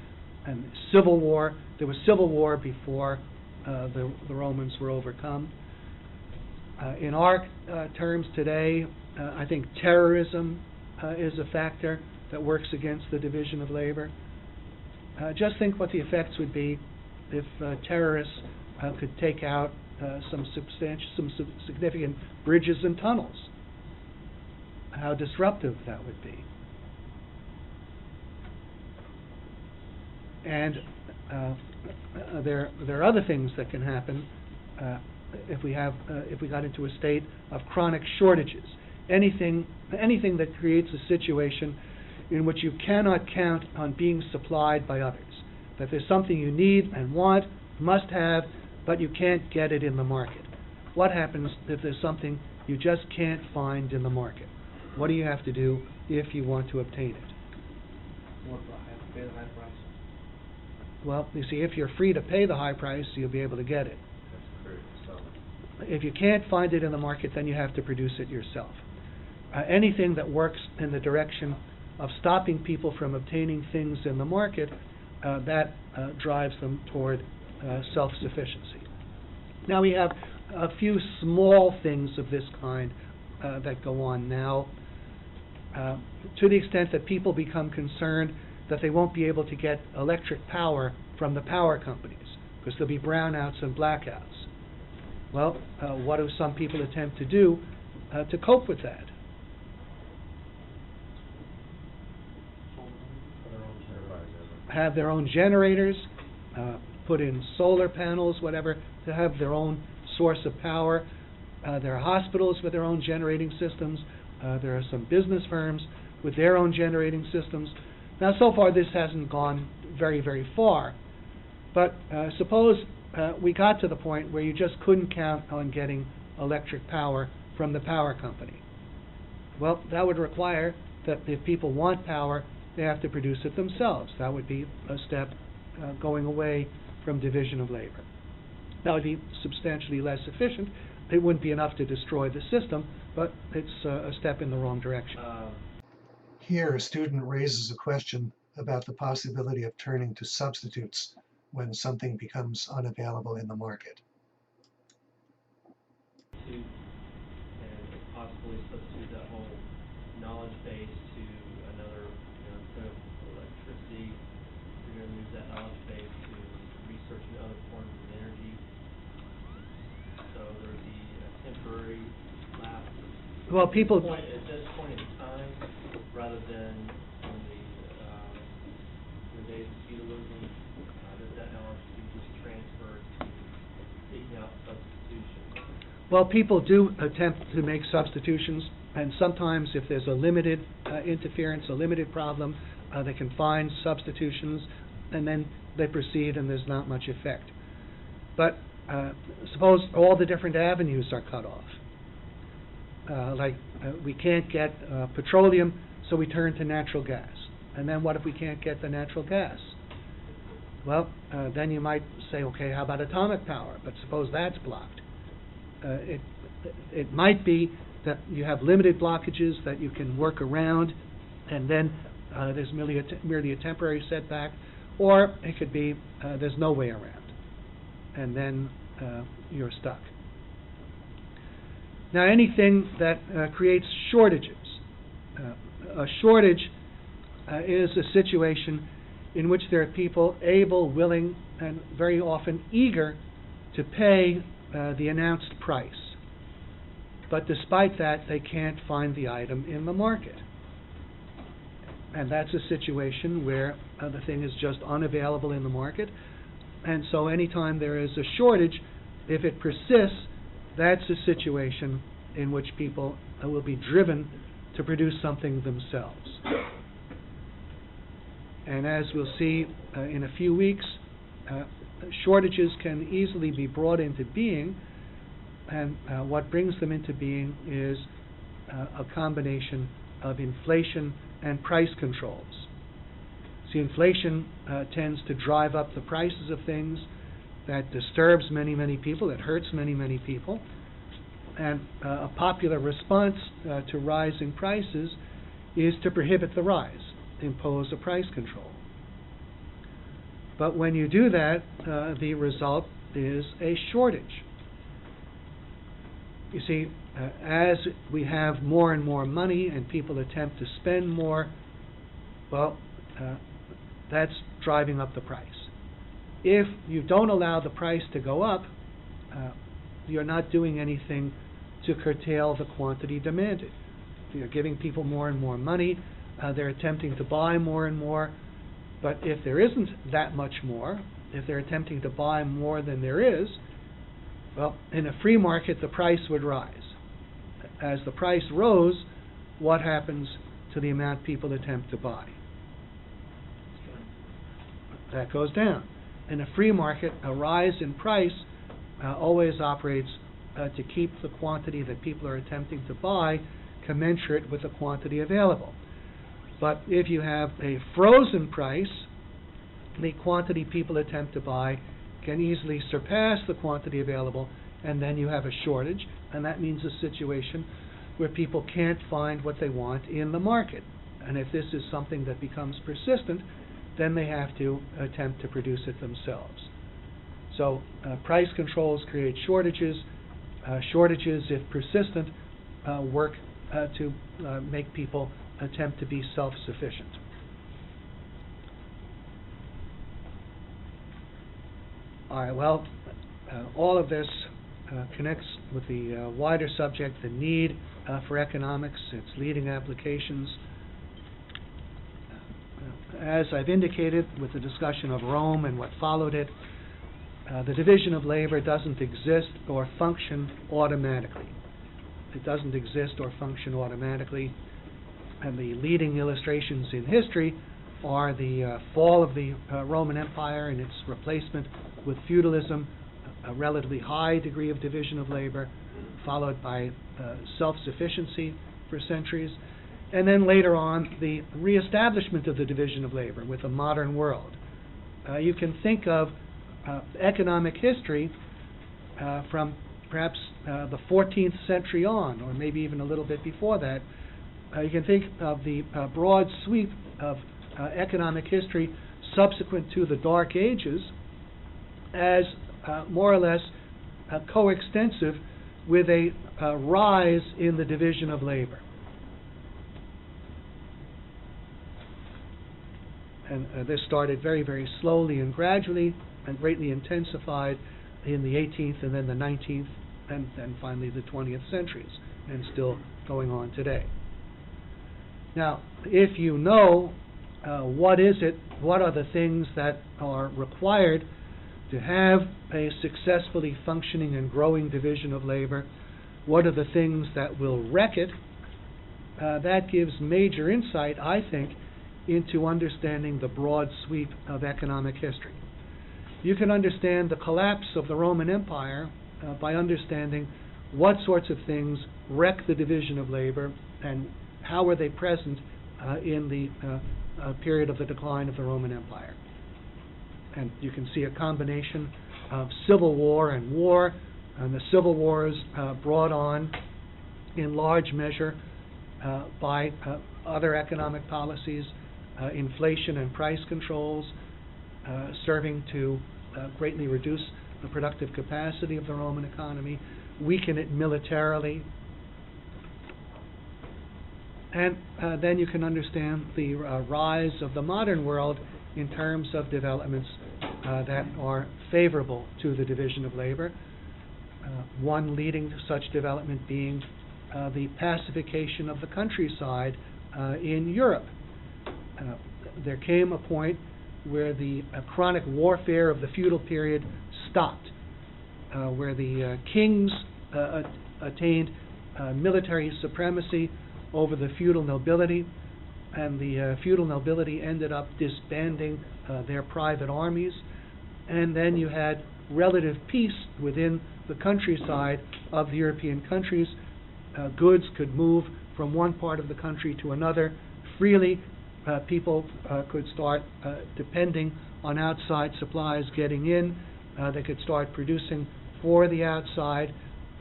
and civil war. There was civil war before the Romans were overcome. In our terms today, I think terrorism is a factor that works against the division of labor. Just think what the effects would be if terrorists could take out some significant bridges and tunnels. How disruptive that would be. And there are other things that can happen if we got into a state of chronic shortages. anything that creates a situation in which you cannot count on being supplied by others. That there's something you need and want, must have, but you can't get it in the market. What happens if there's something you just can't find in the market? What do you have to do if you want to obtain it? Pay the high price. Well, you see, if you're free to pay the high price, you'll be able to get it. That's creative selling. If you can't find it in the market, then you have to produce it yourself. Anything that works in the direction of stopping people from obtaining things in the market, that drives them toward self-sufficiency. Now we have a few small things of this kind that go on now. To the extent that people become concerned that they won't be able to get electric power from the power companies because there'll be brownouts and blackouts. Well, what do some people attempt to do to cope with that? Have their own generators, put in solar panels, whatever, to have their own source of power. There are hospitals with their own generating systems. There are some business firms with their own generating systems. Now, so far, this hasn't gone very, very far. But suppose we got to the point where you just couldn't count on getting electric power from the power company. Well, that would require that if people want power, they have to produce it themselves. That would be a step going away from division of labor. That would be substantially less efficient. It wouldn't be enough to destroy the system, but it's a step in the wrong direction. Here, a student raises a question about the possibility of turning to substitutes when something becomes unavailable in the market. And possibly substitute that whole knowledge base to another, instead of electricity, you're going to use that knowledge base to researching other forms of energy. So there would be a temporary lapse. Well, people... At this point in time, rather than on the days of feudalism, that knowledge could be just transferred to taking out substitution. Well, people do attempt to make substitutions, and sometimes if there's a limited interference, a limited problem, they can find substitutions, and then they proceed and there's not much effect. But suppose all the different avenues are cut off. We can't get petroleum, so we turn to natural gas. And then what if we can't get the natural gas? Well, then you might say, okay, how about atomic power? But suppose that's blocked. It might be that you have limited blockages that you can work around, and then there's merely a temporary setback, or it could be there's no way around, and then you're stuck. Now, anything that creates shortages. A shortage is a situation in which there are people able, willing, and very often eager to pay the announced price. But despite that, they can't find the item in the market. And that's a situation where the thing is just unavailable in the market. And so anytime there is a shortage, if it persists, that's a situation in which people will be driven to produce something themselves. And as we'll see in a few weeks, shortages can easily be brought into being, and what brings them into being is a combination of inflation and price controls. See, inflation tends to drive up the prices of things. That disturbs many, many people. It hurts many, many people. And a popular response to rising prices is to prohibit the rise, impose a price control. But when you do that, the result is a shortage. You see, as we have more and more money and people attempt to spend more, well, that's driving up the price. If you don't allow the price to go up, you're not doing anything to curtail the quantity demanded. You're giving people more and more money. They're attempting to buy more and more. But if there isn't that much more, if they're attempting to buy more than there is, well, in a free market, the price would rise. as the price rose, what happens to the amount people attempt to buy? That goes down. In a free market, a rise in price always operates to keep the quantity that people are attempting to buy commensurate with the quantity available. But if you have a frozen price, the quantity people attempt to buy can easily surpass the quantity available, and then you have a shortage, and that means a situation where people can't find what they want in the market. And if this is something that becomes persistent, then they have to attempt to produce it themselves. So price controls create shortages. Shortages, if persistent, work to make people attempt to be self-sufficient. All right, well, all of this connects with the wider subject, the need for economics, its leading applications. As I've indicated with the discussion of Rome and what followed it, the division of labor doesn't exist or function automatically. It doesn't exist or function automatically. And the leading illustrations in history are the fall of the Roman Empire and its replacement with feudalism, a relatively high degree of division of labor, followed by self-sufficiency for centuries, and then later on the reestablishment of the division of labor with the modern world. You can think of economic history from perhaps the 14th century on, or maybe even a little bit before that. You can think of the broad sweep of economic history subsequent to the Dark Ages as more or less coextensive with a rise in the division of labor. And this started very, very slowly and gradually and greatly intensified in the 18th and then the 19th and then finally the 20th centuries, and still going on today. Now, if you know what are the things that are required to have a successfully functioning and growing division of labor, what are the things that will wreck it, that gives major insight, I think, into understanding the broad sweep of economic history. You can understand the collapse of the Roman Empire by understanding what sorts of things wreck the division of labor and how were they present in the period of the decline of the Roman Empire. And you can see a combination of civil war and war, and the civil wars brought on in large measure by other economic policies, inflation and price controls, serving to greatly reduce the productive capacity of the Roman economy, weaken it militarily. And then you can understand the rise of the modern world in terms of developments that are favorable to the division of labor. One leading to such development being the pacification of the countryside in Europe. There came a point where the chronic warfare of the feudal period stopped, where the kings attained military supremacy over the feudal nobility, and the feudal nobility ended up disbanding their private armies, and then you had relative peace within the countryside of the European countries. Goods could move from one part of the country to another freely. People could start depending on outside supplies getting in. They could start producing for the outside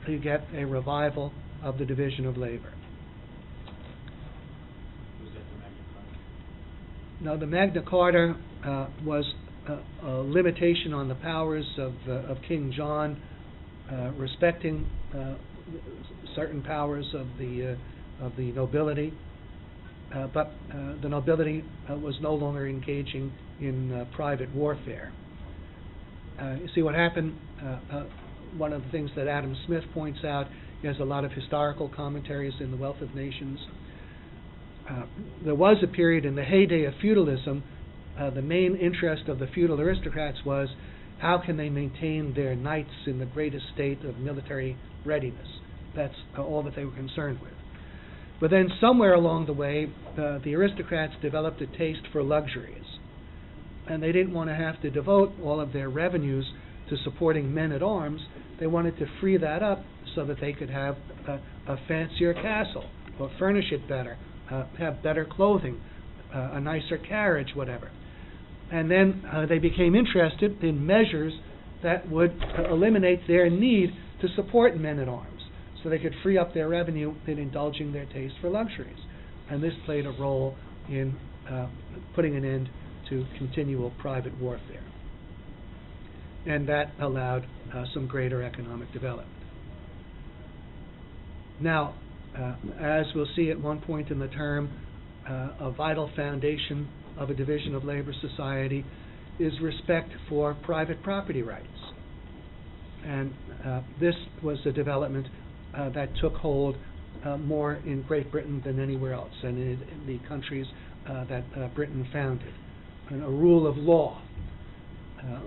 to get a revival of the division of labor. Was that the Magna Carta? Now, the Magna Carta was a limitation on the powers of King John, respecting certain powers of the nobility. But the nobility was no longer engaging in private warfare. You see what happened? One of the things that Adam Smith points out, he has a lot of historical commentaries in The Wealth of Nations. There was a period in the heyday of feudalism, the main interest of the feudal aristocrats was how can they maintain their knights in the greatest state of military readiness. That's all that they were concerned with. But then somewhere along the way, the aristocrats developed a taste for luxuries. And they didn't want to have to devote all of their revenues to supporting men-at-arms. They wanted to free that up so that they could have a fancier castle, or furnish it better, have better clothing, a nicer carriage, whatever. And then they became interested in measures that would eliminate their need to support men-at-arms, so they could free up their revenue in indulging their taste for luxuries. And this played a role in putting an end to continual private warfare. And that allowed some greater economic development. Now, as we'll see at one point in the term, a vital foundation of a division of labor society is respect for private property rights. And this was a development that took hold more in Great Britain than anywhere else, and in the countries that Britain founded. And a rule of law.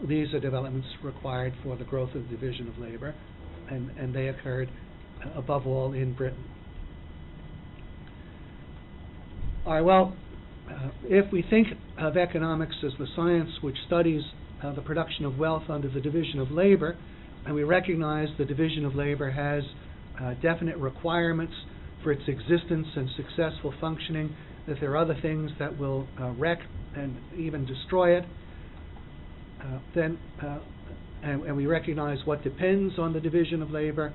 These are developments required for the growth of the division of labor, and they occurred above all in Britain. All right, well, if we think of economics as the science which studies the production of wealth under the division of labor, and we recognize the division of labor has definite requirements for its existence and successful functioning, that there are other things that will wreck and even destroy it, and we recognize what depends on the division of labor,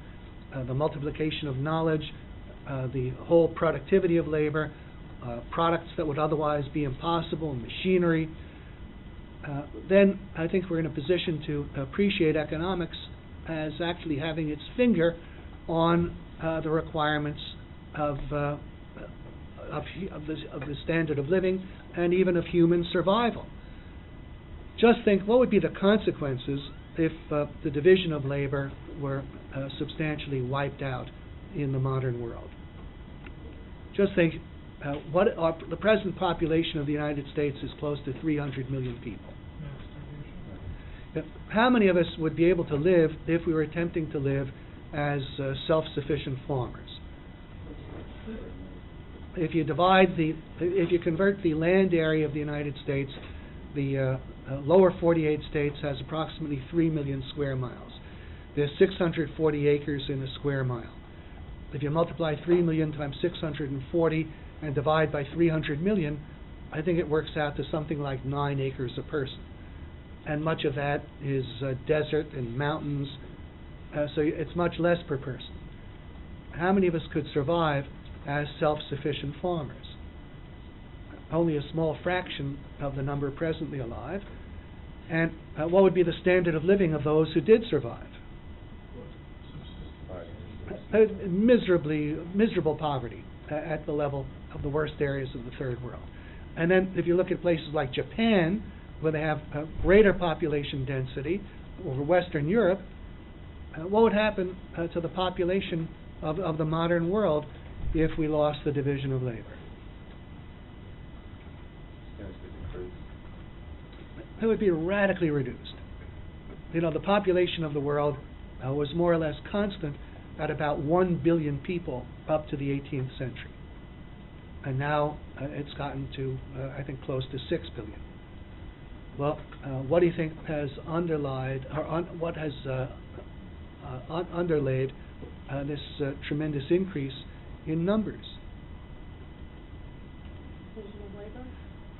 the multiplication of knowledge, the whole productivity of labor, products that would otherwise be impossible, machinery, then I think we're in a position to appreciate economics as actually having its finger on the requirements of the standard of living and even of human survival. Just think, what would be the consequences if the division of labor were substantially wiped out in the modern world? Just think, the present population of the United States is close to 300 million people. How many of us would be able to live if we were attempting to live as self-sufficient farmers? If you convert the land area of the United States, the lower 48 states has approximately 3 million square miles. There's 640 acres in a square mile. If you multiply 3 million times 640 and divide by 300 million, I think it works out to something like 9 acres a person. And much of that is desert and mountains, so it's much less per person. How many of us could survive as self-sufficient farmers? Only a small fraction of the number presently alive. And what would be the standard of living of those who did survive? Miserable poverty at the level of the worst areas of the third world. And then if you look at places like Japan, where they have a greater population density over Western Europe, what would happen to the population of the modern world if we lost the division of labor? It would be radically reduced. You know, the population of the world was more or less constant at about 1 billion people up to the 18th century. And now it's gotten to, I think, close to 6 billion. Well, what do you think has underlaid this tremendous increase in numbers? Division of labor?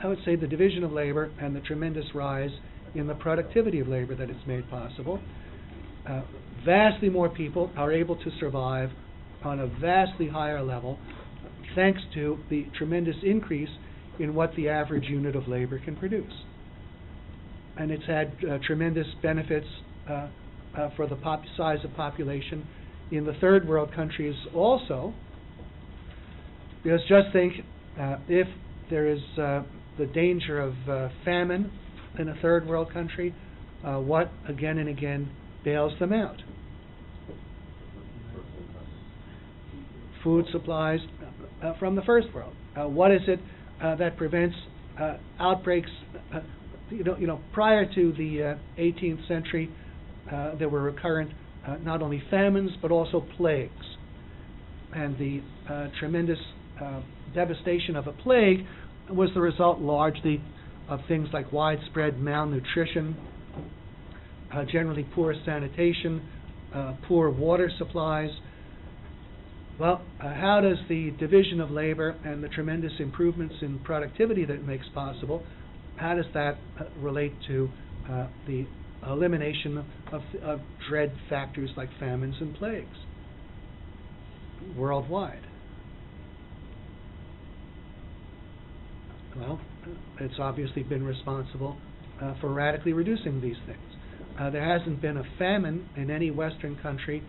I would say the division of labor and the tremendous rise in the productivity of labor that it's made possible. Vastly more people are able to survive on a vastly higher level thanks to the tremendous increase in what the average unit of labor can produce. And it's had tremendous benefits for the size of population in the third world countries also, because just think if there is the danger of famine in a third world country, what again and again bails them out? Food supplies from the first world. What is it that prevents outbreaks? Prior to the 18th century, there were recurrent not only famines but also plagues. and the tremendous devastation of a plague was the result largely of things like widespread malnutrition, generally poor sanitation, poor water supplies. Well, how does the division of labor and the tremendous improvements in productivity that it makes possible, how does that relate to the elimination of dread factors like famines and plagues worldwide? Well, it's obviously been responsible for radically reducing these things. There hasn't been a famine in any Western country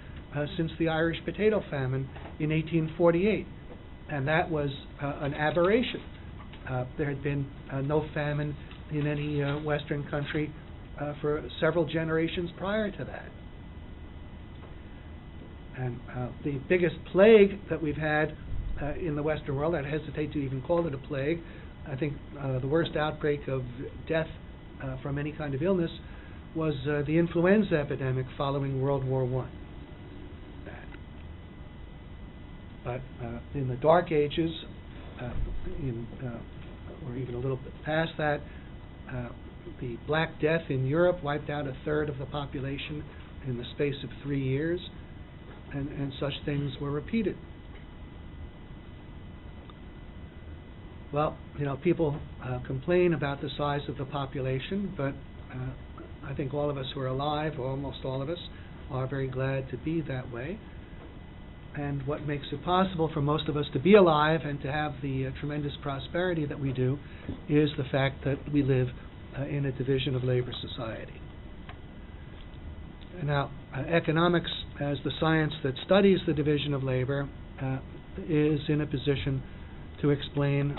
since the Irish potato famine in 1848, and that was an aberration. There had been no famine in any Western country for several generations prior to that. And the biggest plague that we've had in the Western world, I'd hesitate to even call it a plague. I think the worst outbreak of death from any kind of illness was the influenza epidemic following World War I. But in the Dark Ages, or even a little bit past that, the Black Death in Europe wiped out a third of the population in the space of 3 years, and such things were repeated. Well, people complain about the size of the population, but I think all of us who are alive, or almost all of us, are very glad to be that way. And what makes it possible for most of us to be alive and to have the tremendous prosperity that we do is the fact that we live in a division of labor society. Now, economics, as the science that studies the division of labor, is in a position to explain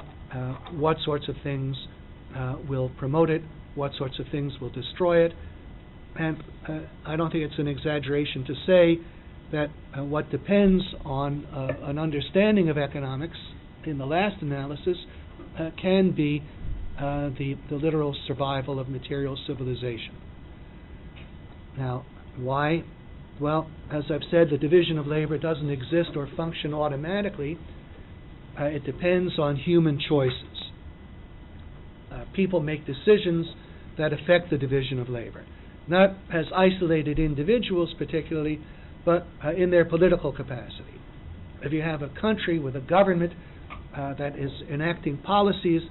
what sorts of things will promote it, what sorts of things will destroy it. And I don't think it's an exaggeration to say that what depends on an understanding of economics in the last analysis can be the literal survival of material civilization. Now, why? Well, as I've said, the division of labor doesn't exist or function automatically. It depends on human choices. People make decisions that affect the division of labor, not as isolated individuals particularly, but in their political capacity. If you have a country with a government that is enacting policies,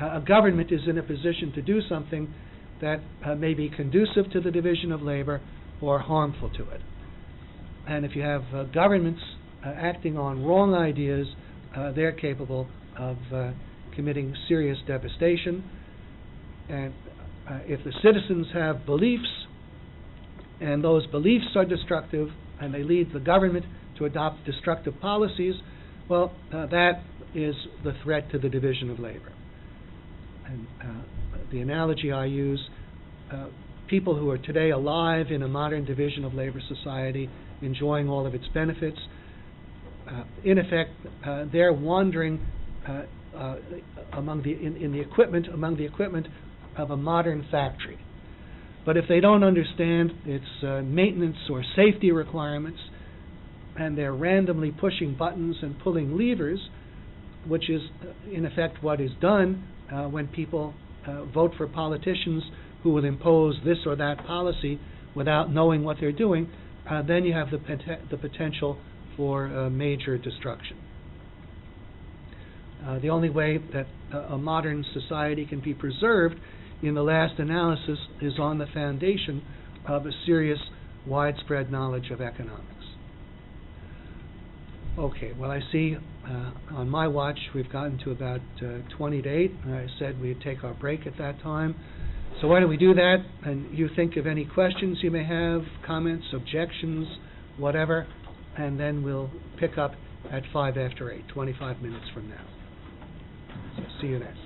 a government is in a position to do something that may be conducive to the division of labor or harmful to it. And if you have governments acting on wrong ideas, they're capable of committing serious devastation. And if the citizens have beliefs, and those beliefs are destructive, and they lead the government to adopt destructive policies, well, that is the threat to the division of labor. And the analogy I use, people who are today alive in a modern division of labor society, enjoying all of its benefits, in effect, they're wandering among the equipment of a modern factory. But if they don't understand its maintenance or safety requirements, and they're randomly pushing buttons and pulling levers, which is in effect what is done when people vote for politicians who will impose this or that policy without knowing what they're doing, then you have the potential for major destruction. The only way that a modern society can be preserved in the last analysis is on the foundation of a serious, widespread knowledge of economics. Okay, well, I see on my watch we've gotten to about 20 to 8. I said we'd take our break at that time. So why don't we do that, and you think of any questions you may have, comments, objections, whatever, and then we'll pick up at 5 after 8, 25 minutes from now. So see you then.